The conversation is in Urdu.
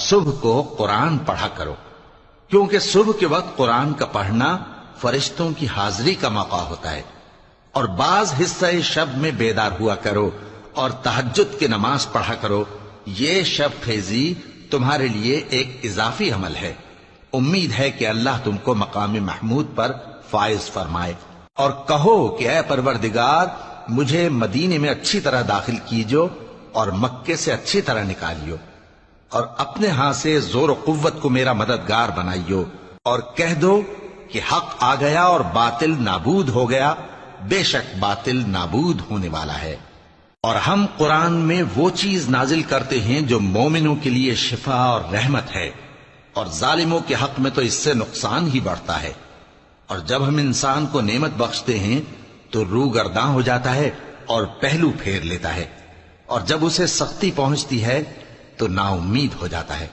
صبح کو قرآن پڑھا کرو، کیونکہ صبح کے وقت قرآن کا پڑھنا فرشتوں کی حاضری کا موقع ہوتا ہے۔ اور بعض حصہ شب میں بیدار ہوا کرو اور تہجد کی نماز پڑھا کرو، یہ شب خیزی تمہارے لیے ایک اضافی عمل ہے۔ امید ہے کہ اللہ تم کو مقام محمود پر فائز فرمائے۔ اور کہو کہ اے پروردگار، مجھے مدینے میں اچھی طرح داخل کیجو اور مکے سے اچھی طرح نکالیو، اور اپنے ہاں سے زور و قوت کو میرا مددگار بنائیو، اور کہہ دو کہ حق آ گیا اور باطل نابود ہو گیا، بے شک باطل نابود ہونے والا ہے۔ اور ہم قرآن میں وہ چیز نازل کرتے ہیں جو مومنوں کے لیے شفا اور رحمت ہے، اور ظالموں کے حق میں تو اس سے نقصان ہی بڑھتا ہے۔ اور جب ہم انسان کو نعمت بخشتے ہیں تو روح گرداں ہو جاتا ہے اور پہلو پھیر لیتا ہے، اور جب اسے سختی پہنچتی ہے تو نا امید ہو جاتا ہے۔